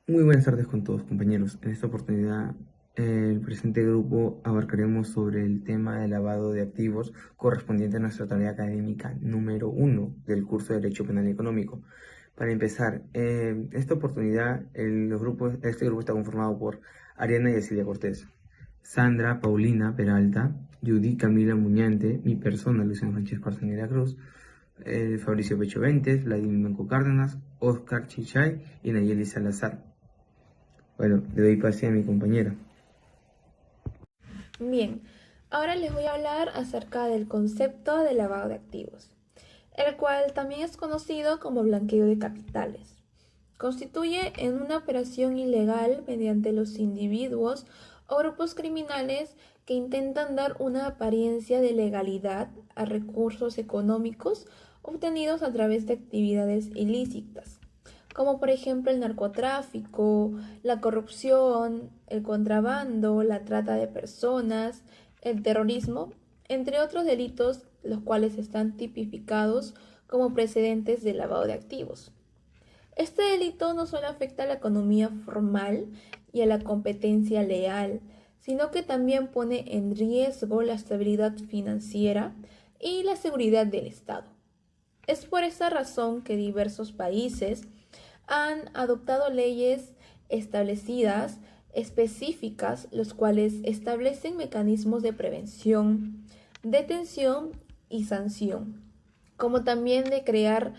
Muy buenas tardes con todos, compañeros. En esta oportunidad, el presente grupo abarcaremos sobre el tema del lavado de activos correspondiente a nuestra tarea académica número 1 del curso de Derecho Penal y Económico. Para empezar, en esta oportunidad, este grupo está conformado por Ariana Yesilia Cortés, Sandra Paulina Peralta, Judy Camila Muñante, mi persona, Luciano Francesco Arcángel Cruz, Fabricio Pecho Ventes, Vladimir Manco Cárdenas, Oscar Chichay y Nayeli Salazar. Bueno, le doy pase a mi compañera. Bien, ahora les voy a hablar acerca del concepto de lavado de activos, el cual también es conocido como blanqueo de capitales. Constituye en una operación ilegal mediante los individuos o grupos criminales que intentan dar una apariencia de legalidad a recursos económicos obtenidos a través de actividades ilícitas, como por ejemplo el narcotráfico, la corrupción, el contrabando, la trata de personas, el terrorismo, entre otros delitos los cuales están tipificados como precedentes de lavado de activos. Este delito no solo afecta a la economía formal y a la competencia leal, sino que también pone en riesgo la estabilidad financiera y la seguridad del Estado. Es por esa razón que diversos países han adoptado leyes establecidas específicas, los cuales establecen mecanismos de prevención, detención y sanción, como también de crear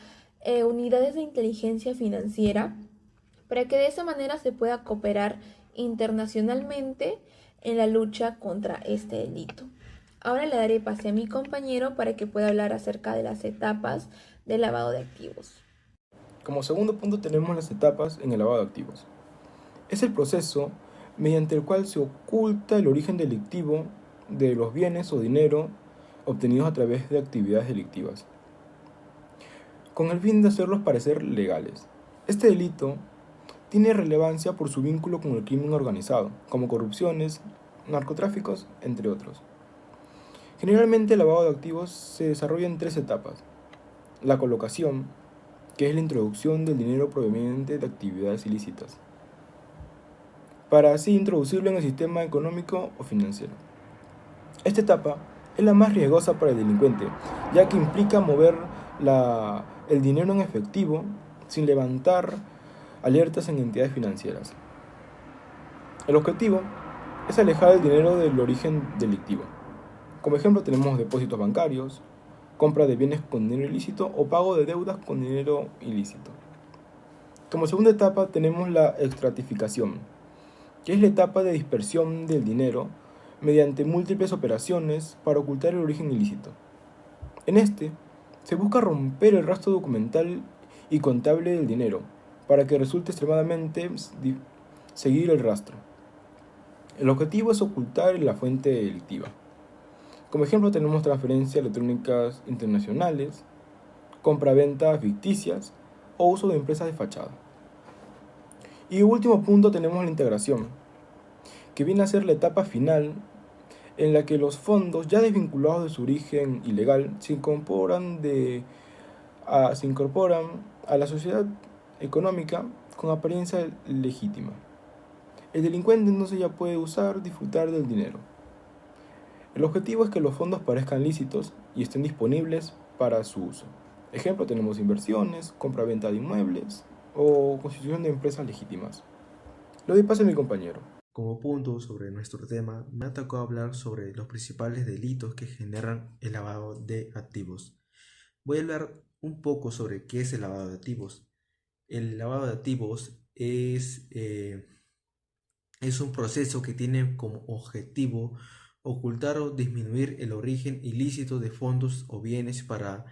unidades de inteligencia financiera para que de esa manera se pueda cooperar internacionalmente en la lucha contra este delito. Ahora le daré pase a mi compañero para que pueda hablar acerca de las etapas del lavado de activos. Como segundo punto tenemos las etapas en el lavado de activos. Es el proceso mediante el cual se oculta el origen delictivo de los bienes o dinero obtenidos a través de actividades delictivas, con el fin de hacerlos parecer legales. Este delito tiene relevancia por su vínculo con el crimen organizado, como corrupciones, narcotráficos, entre otros. Generalmente el lavado de activos se desarrolla en tres etapas. La colocación, que es la introducción del dinero proveniente de actividades ilícitas, para así introducirlo en el sistema económico o financiero. Esta etapa es la más riesgosa para el delincuente, ya que implica mover el dinero en efectivo sin levantar alertas en entidades financieras. El objetivo es alejar el dinero del origen delictivo. Como ejemplo tenemos depósitos bancarios, compra de bienes con dinero ilícito o pago de deudas con dinero ilícito. Como segunda etapa tenemos la estratificación, que es la etapa de dispersión del dinero mediante múltiples operaciones para ocultar el origen ilícito. En este, se busca romper el rastro documental y contable del dinero, para que resulte extremadamente seguir el rastro. El objetivo es ocultar la fuente delictiva. Como ejemplo tenemos transferencias electrónicas internacionales, compra-venta ficticias o uso de empresas de fachada. Y último punto tenemos la integración, que viene a ser la etapa final en la que los fondos ya desvinculados de su origen ilegal se incorporan a la sociedad económica con apariencia legítima. El delincuente entonces ya puede disfrutar del dinero. El objetivo es que los fondos parezcan lícitos y estén disponibles para su uso. Ejemplo, tenemos inversiones, compra-venta de inmuebles o constitución de empresas legítimas. Le doy paso a mi compañero. Como punto sobre nuestro tema, me ha tocado hablar sobre los principales delitos que generan el lavado de activos. Voy a hablar un poco sobre qué es el lavado de activos. El lavado de activos es un proceso que tiene como objetivo ocultar o disminuir el origen ilícito de fondos o bienes para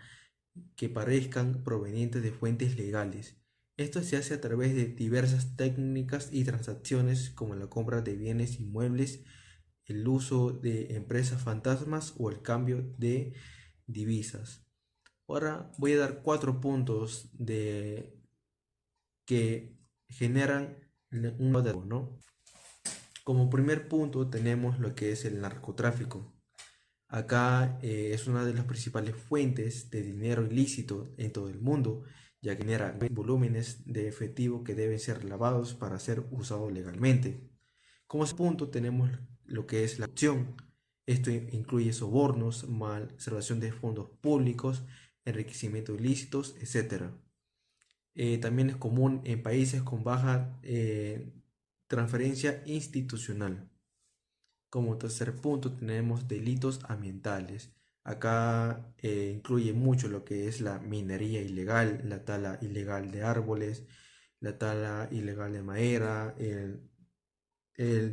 que parezcan provenientes de fuentes legales. Esto se hace a través de diversas técnicas y transacciones como la compra de bienes inmuebles, el uso de empresas fantasmas o el cambio de divisas. Ahora voy a dar 4 puntos que generan un lavado, ¿no? Como primer punto tenemos lo que es el narcotráfico. Acá es una de las principales fuentes de dinero ilícito en todo el mundo, ya que genera volúmenes de efectivo que deben ser lavados para ser usados legalmente. Como punto tenemos lo que es la corrupción. Esto incluye sobornos, malversación de fondos públicos, enriquecimientos ilícitos, etc. También es común en países con baja transferencia institucional. Como tercer punto tenemos delitos ambientales. Acá incluye mucho lo que es la minería ilegal, la tala ilegal de árboles, la tala ilegal de madera,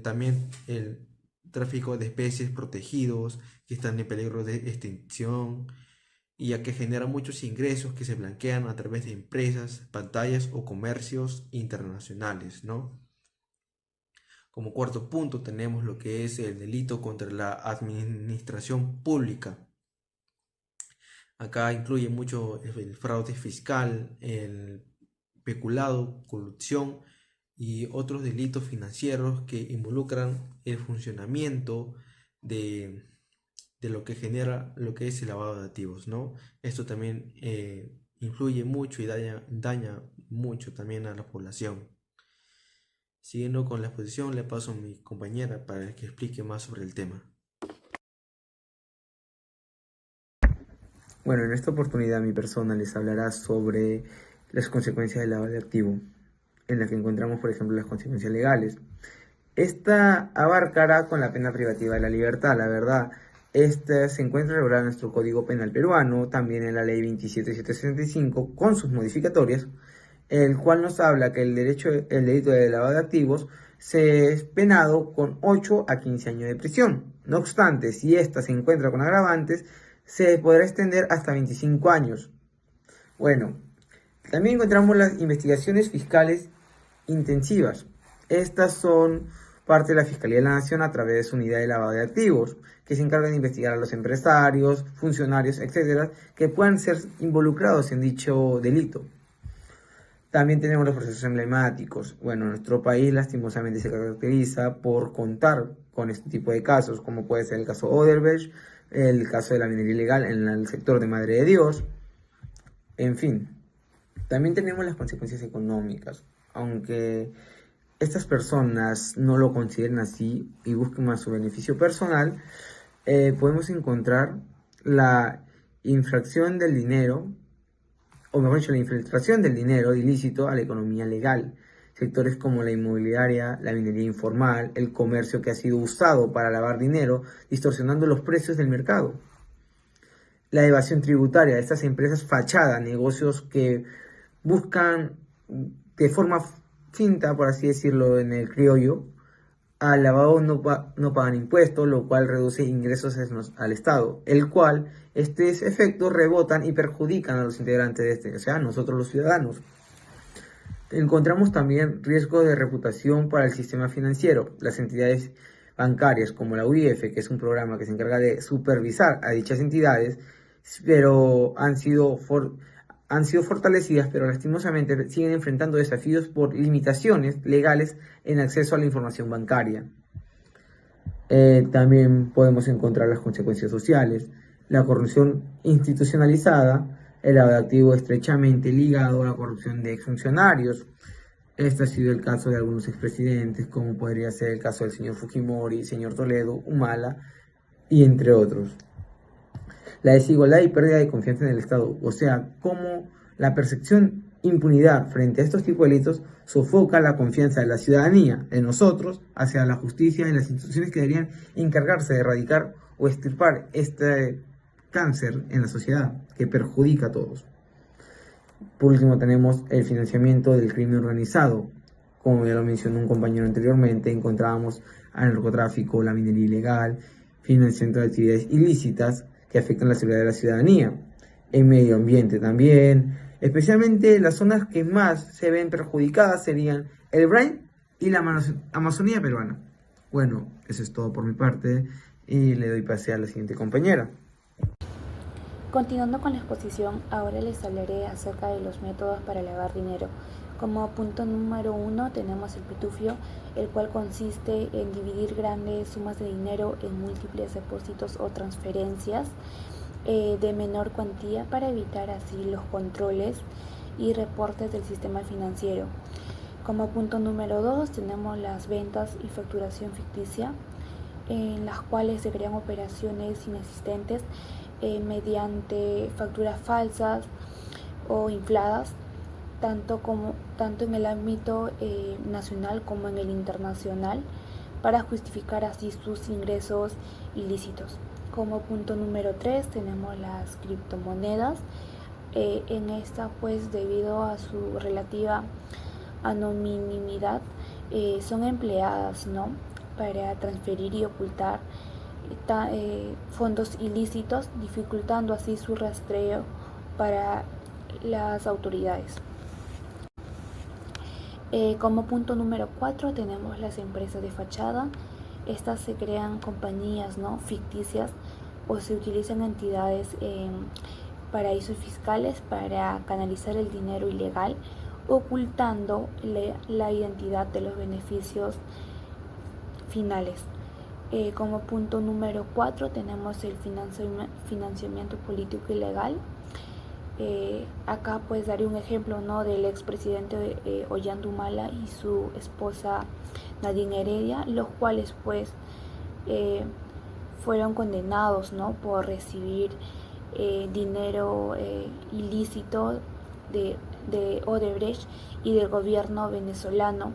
también el tráfico de especies protegidos que están en peligro de extinción, y ya que genera muchos ingresos que se blanquean a través de empresas, pantallas o comercios internacionales, ¿no? Como cuarto punto tenemos lo que es el delito contra la administración pública. Acá incluye mucho el fraude fiscal, el peculado, corrupción y otros delitos financieros que involucran el funcionamiento de, de lo que genera lo que es el lavado de activos, ¿no? Esto también influye mucho y daña mucho también a la población. Siguiendo con la exposición, le paso a mi compañera para que explique más sobre el tema. Bueno, en esta oportunidad mi persona les hablará sobre las consecuencias del lavado de activo, en las que encontramos, por ejemplo, las consecuencias legales. Esta abarcará con la pena privativa de la libertad, la verdad. Esta se encuentra regulada en nuestro Código Penal peruano, también en la Ley 27765, con sus modificatorias, el cual nos habla que el delito de lavado de activos se es penado con 8 a 15 años de prisión. No obstante, si ésta se encuentra con agravantes, se podrá extender hasta 25 años. Bueno, también encontramos las investigaciones fiscales intensivas. Estas son parte de la Fiscalía de la Nación a través de su unidad de lavado de activos, que se encarga de investigar a los empresarios, funcionarios, etcétera, que puedan ser involucrados en dicho delito. También tenemos los procesos emblemáticos. Bueno, nuestro país lastimosamente se caracteriza por contar con este tipo de casos, como puede ser el caso Odebrecht, el caso de la minería ilegal en el sector de Madre de Dios, en fin. También tenemos las consecuencias económicas, aunque estas personas no lo consideren así y busquen más su beneficio personal, podemos encontrar la infracción del dinero, o mejor dicho, la infiltración del dinero ilícito a la economía legal. Sectores como la inmobiliaria, la minería informal, el comercio que ha sido usado para lavar dinero, distorsionando los precios del mercado. La evasión tributaria, estas empresas fachada, negocios que buscan de forma finta, por así decirlo en el criollo, al lavado no pagan impuestos, lo cual reduce ingresos al Estado, el cual estos efectos rebotan y perjudican a los integrantes de este, o sea, nosotros los ciudadanos. Encontramos también riesgo de reputación para el sistema financiero. Las entidades bancarias como la UIF, que es un programa que se encarga de supervisar a dichas entidades, pero han sido fortalecidas, pero lastimosamente siguen enfrentando desafíos por limitaciones legales en acceso a la información bancaria. También podemos encontrar las consecuencias sociales, la corrupción institucionalizada, el lavado de activos estrechamente ligado a la corrupción de exfuncionarios. Este ha sido el caso de algunos expresidentes, como podría ser el caso del señor Fujimori, señor Toledo, Humala, y entre otros. La desigualdad y pérdida de confianza en el Estado, o sea, cómo la percepción impunidad frente a estos tipos de delitos sofoca la confianza de la ciudadanía, de nosotros, hacia la justicia y las instituciones que deberían encargarse de erradicar o extirpar este cáncer en la sociedad que perjudica a todos. Por último tenemos el financiamiento del crimen organizado. Como ya lo mencionó un compañero anteriormente, encontrábamos al narcotráfico, la minería ilegal, financiamiento de actividades ilícitas que afectan la seguridad de la ciudadanía, el medio ambiente también. Especialmente las zonas que más se ven perjudicadas serían el Brain y la Amazonía peruana. Bueno, eso es todo por mi parte y le doy pase a la siguiente compañera. Continuando con la exposición, ahora les hablaré acerca de los métodos para lavar dinero. Como punto número 1 tenemos el pitufio, el cual consiste en dividir grandes sumas de dinero en múltiples depósitos o transferencias de menor cuantía para evitar así los controles y reportes del sistema financiero. Como punto número 2 tenemos las ventas y facturación ficticia, en las cuales se crean operaciones inexistentes mediante facturas falsas o infladas, tanto en el ámbito nacional como en el internacional, para justificar así sus ingresos ilícitos. Como punto número 3 tenemos las criptomonedas. En esta, pues debido a su relativa anonimidad, son empleadas, ¿no?, para transferir y ocultar fondos ilícitos, dificultando así su rastreo para las autoridades. Como punto número 4 tenemos las empresas de fachada. Estas se crean compañías, ¿no?, ficticias, o se utilizan entidades en paraísos fiscales para canalizar el dinero ilegal, ocultando la identidad de los beneficios finales. Como punto número 4 tenemos el financiamiento político ilegal. Acá pues daré un ejemplo, ¿no?, del expresidente Ollanta Humala y su esposa Nadine Heredia, los cuales pues fueron condenados, ¿no?, por recibir dinero ilícito de Odebrecht y del gobierno venezolano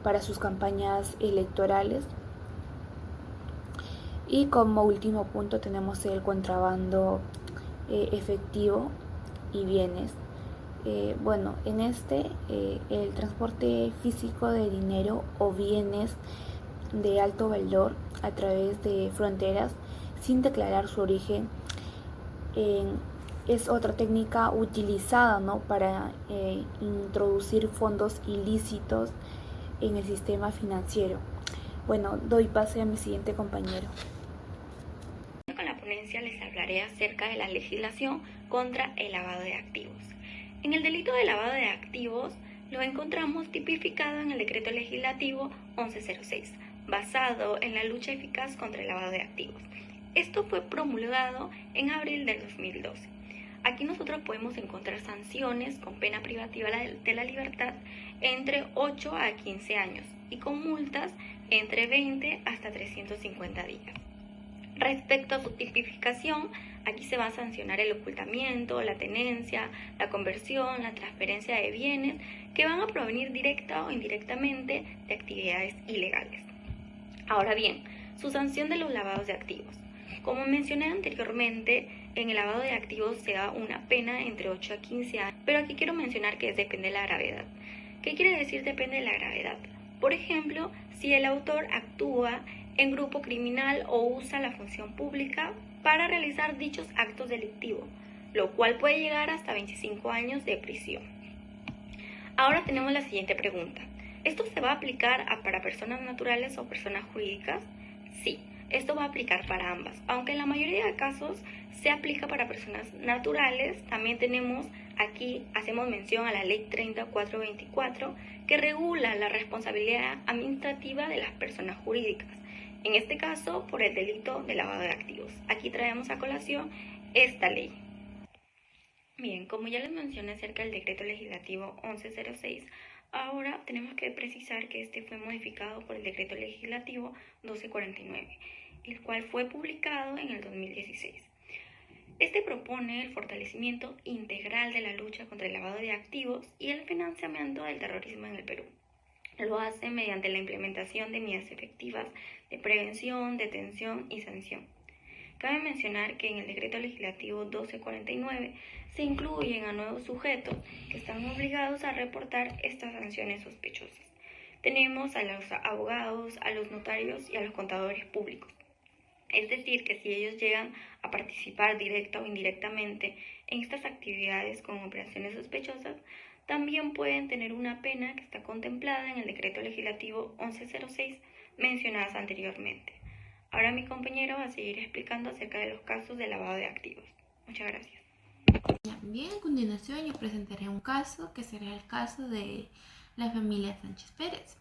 para sus campañas electorales. Y como último punto tenemos el contrabando efectivo y bienes. Bueno, en el transporte físico de dinero o bienes de alto valor a través de fronteras sin declarar su origen es otra técnica utilizada, ¿no?, para introducir fondos ilícitos en el sistema financiero. Bueno, doy pase a mi siguiente compañero. Con la ponencia les hablaré acerca de la legislación contra el lavado de activos. En el delito de lavado de activos lo encontramos tipificado en el Decreto Legislativo 1106, basado en la lucha eficaz contra el lavado de activos. Esto fue promulgado en abril del 2012. Aquí nosotros podemos encontrar sanciones con pena privativa de la libertad entre 8 a 15 años y con multas entre 20 hasta 350 días. Respecto a su tipificación, aquí se va a sancionar el ocultamiento, la tenencia, la conversión, la transferencia de bienes que van a provenir directa o indirectamente de actividades ilegales. Ahora bien, su sanción de los lavados de activos. Como mencioné anteriormente, en el lavado de activos se da una pena entre 8 a 15 años, pero aquí quiero mencionar que depende de la gravedad. ¿Qué quiere decir depende de la gravedad? Por ejemplo, si el autor actúa en grupo criminal o usa la función pública para realizar dichos actos delictivos, lo cual puede llegar hasta 25 años de prisión. Ahora tenemos la siguiente pregunta. ¿Esto se va a aplicar para personas naturales o personas jurídicas? Sí, esto va a aplicar para ambas, aunque en la mayoría de casos se aplica para personas naturales. También tenemos aquí, hacemos mención a la Ley 3424, que regula la responsabilidad administrativa de las personas jurídicas. En este caso, por el delito de lavado de activos. Aquí traemos a colación esta ley. Bien, como ya les mencioné acerca del Decreto Legislativo 1106, ahora tenemos que precisar que este fue modificado por el Decreto Legislativo 1249, el cual fue publicado en el 2016. Este propone el fortalecimiento integral de la lucha contra el lavado de activos y el financiamiento del terrorismo en el Perú. Lo hace mediante la implementación de medidas efectivas de prevención, detención y sanción. Cabe mencionar que en el Decreto Legislativo 1249 se incluyen a nuevos sujetos que están obligados a reportar estas sanciones sospechosas. Tenemos a los abogados, a los notarios y a los contadores públicos. Es decir, que si ellos llegan a participar directa o indirectamente en estas actividades con operaciones sospechosas, también pueden tener una pena que está contemplada en el Decreto Legislativo 1106 mencionadas anteriormente. Ahora mi compañero va a seguir explicando acerca de los casos de lavado de activos. Muchas gracias. Bien, a continuación yo presentaré un caso que será el caso de la familia Sánchez Pérez.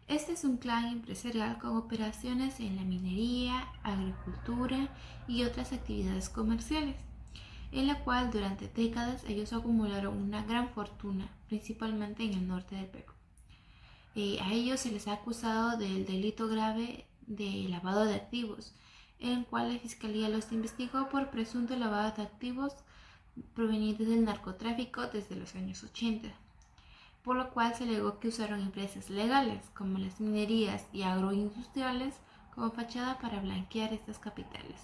Este es un clan empresarial con operaciones en la minería, agricultura y otras actividades comerciales. en la cual durante décadas ellos acumularon una gran fortuna, principalmente en el norte del Perú. A ellos se les ha acusado del delito grave de lavado de activos, en el cual la Fiscalía los investigó por presunto lavado de activos provenientes del narcotráfico desde los años 80, por lo cual se alegó que usaron empresas legales como las minerías y agroindustriales como fachada para blanquear estas capitales.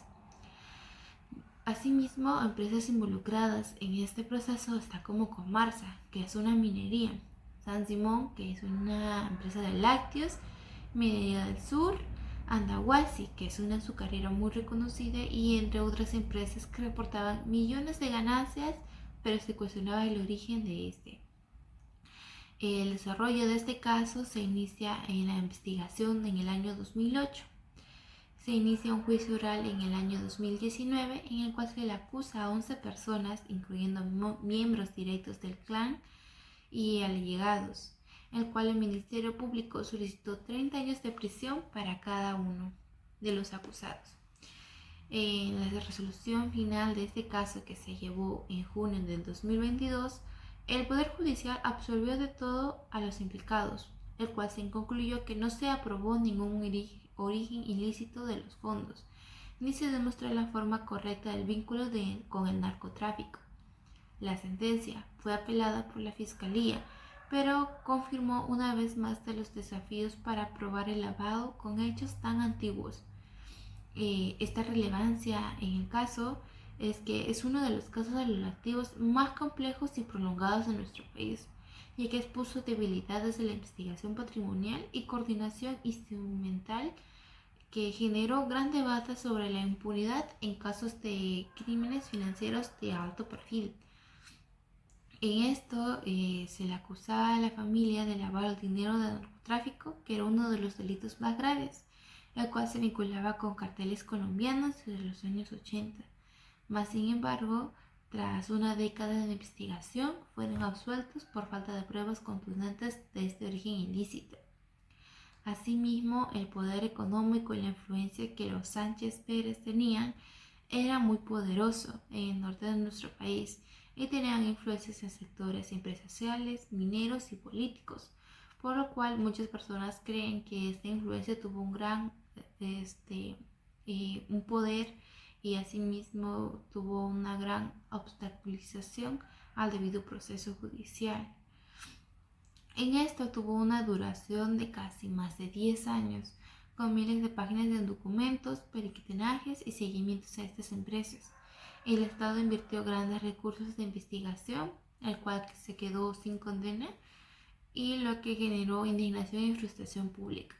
Asimismo, empresas involucradas en este proceso está como Comarsa, que es una minería, San Simón, que es una empresa de lácteos, Minería del Sur, Andahuasi, que es una azucarera muy reconocida, y entre otras empresas que reportaban millones de ganancias, pero se cuestionaba el origen de este. El desarrollo de este caso se inicia en la investigación en el año 2008. Se inicia un juicio oral en el año 2019 en el cual se le acusa a 11 personas, incluyendo miembros directos del clan y allegados, en el cual el Ministerio Público solicitó 30 años de prisión para cada uno de los acusados. En la resolución final de este caso, que se llevó en junio del 2022, el Poder Judicial absolvió de todo a los implicados, el cual se concluyó que no se aprobó ningún origen ilícito de los fondos, ni se demostró la forma correcta del vínculo con el narcotráfico. La sentencia fue apelada por la Fiscalía, pero confirmó una vez más de los desafíos para probar el lavado con hechos tan antiguos. Esta relevancia en el caso es que es uno de los casos de los activos más complejos y prolongados de nuestro país, ya que expuso debilidades de la investigación patrimonial y coordinación instrumental, que generó gran debate sobre la impunidad en casos de crímenes financieros de alto perfil. En esto se le acusaba a la familia de lavar el dinero del narcotráfico, que era uno de los delitos más graves, el cual se vinculaba con carteles colombianos desde los años 80. Mas, sin embargo, tras una década de investigación, fueron absueltos por falta de pruebas contundentes de este origen ilícito. Asimismo, el poder económico y la influencia que los Sánchez Pérez tenían era muy poderoso en el norte de nuestro país y tenían influencias en sectores empresariales, mineros y políticos, por lo cual muchas personas creen que esta influencia tuvo un gran un poder, y asimismo tuvo una gran obstaculización al debido proceso judicial. En esto tuvo una duración de casi más de 10 años, con miles de páginas de documentos, periquitenajes y seguimientos a estas empresas. El Estado invirtió grandes recursos de investigación, el cual se quedó sin condena, y lo que generó indignación y frustración pública,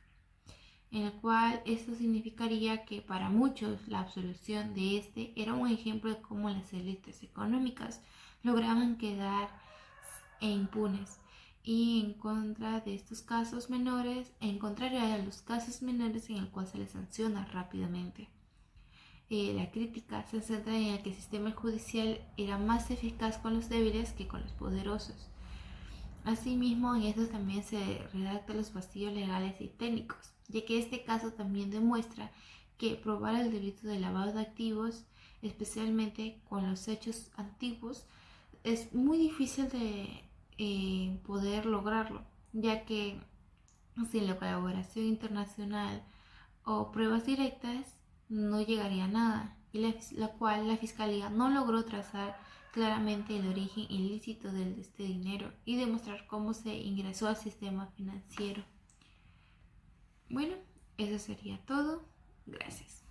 en el cual esto significaría que para muchos la absolución de este era un ejemplo de cómo las élites económicas lograban quedar impunes, y en contra de estos casos menores, en contrario a los casos menores en el cual se les sanciona rápidamente. La crítica se centra en que el sistema judicial era más eficaz con los débiles que con los poderosos. Asimismo, en esto también se redactan los vacíos legales y técnicos, ya que este caso también demuestra que probar el delito de lavado de activos, especialmente con los hechos antiguos, es muy difícil de poder lograrlo, ya que sin la colaboración internacional o pruebas directas no llegaría a nada, y la cual la Fiscalía no logró trazar claramente el origen ilícito de este dinero y demostrar cómo se ingresó al sistema financiero. Bueno, eso sería todo. Gracias.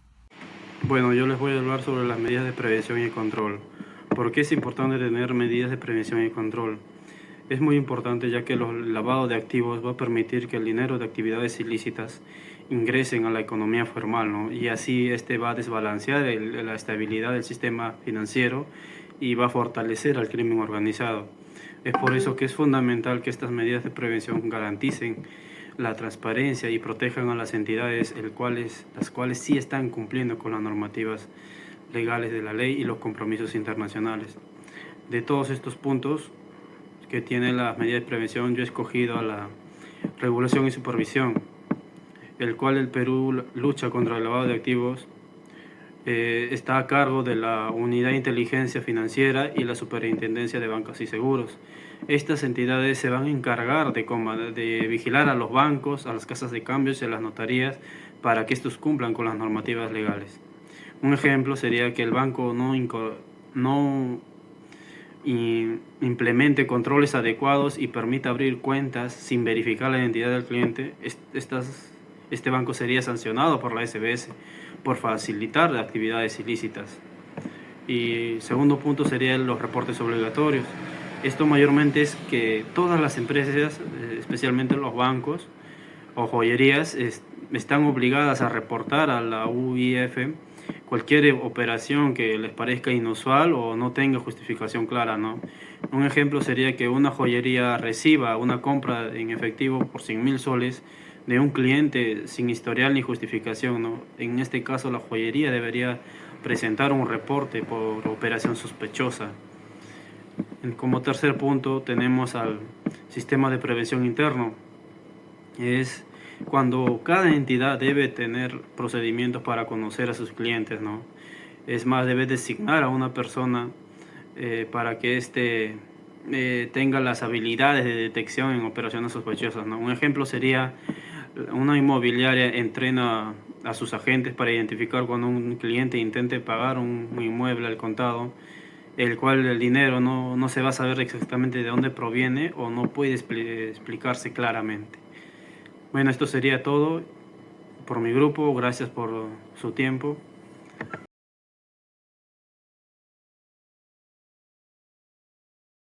Bueno, yo les voy a hablar sobre las medidas de prevención y control. ¿Por qué es importante tener medidas de prevención y control? Es muy importante, ya que el lavado de activos va a permitir que el dinero de actividades ilícitas ingresen a la economía formal, ¿no? Y así va a desbalancear la estabilidad del sistema financiero y va a fortalecer al crimen organizado. Es por eso que es fundamental que estas medidas de prevención garanticen la transparencia y protejan a las entidades las cuales sí están cumpliendo con las normativas legales de la ley y los compromisos internacionales. De todos estos puntos que tiene las medidas de prevención, yo he escogido a la regulación y supervisión, el cual el Perú lucha contra el lavado de activos está a cargo de la Unidad de Inteligencia Financiera y la Superintendencia de Bancos y Seguros. Estas entidades se van a encargar de vigilar a los bancos, a las casas de cambios y a las notarías para que estos cumplan con las normativas legales. Un ejemplo sería que el banco no implemente controles adecuados y permita abrir cuentas sin verificar la identidad del cliente. Este banco sería sancionado por la SBS por facilitar actividades ilícitas. Y segundo punto serían los reportes obligatorios. Esto mayormente es que todas las empresas, especialmente los bancos o joyerías, están obligadas a reportar a la UIF cualquier operación que les parezca inusual o no tenga justificación clara, ¿no? Un ejemplo sería que una joyería reciba una compra en efectivo por 100.000 soles de un cliente sin historial ni justificación, ¿no? En este caso, la joyería debería presentar un reporte por operación sospechosa. Como tercer punto tenemos al sistema de prevención interno. Es cuando cada entidad debe tener procedimientos para conocer a sus clientes, ¿no? Es más, debe designar a una persona para que tenga las habilidades de detección en operaciones sospechosas, ¿no? Un ejemplo sería una inmobiliaria entrena a sus agentes para identificar cuando un cliente intente pagar un inmueble al contado, el cual el dinero no se va a saber exactamente de dónde proviene o no puede explicarse claramente. Bueno, esto sería todo por mi grupo. Gracias por su tiempo.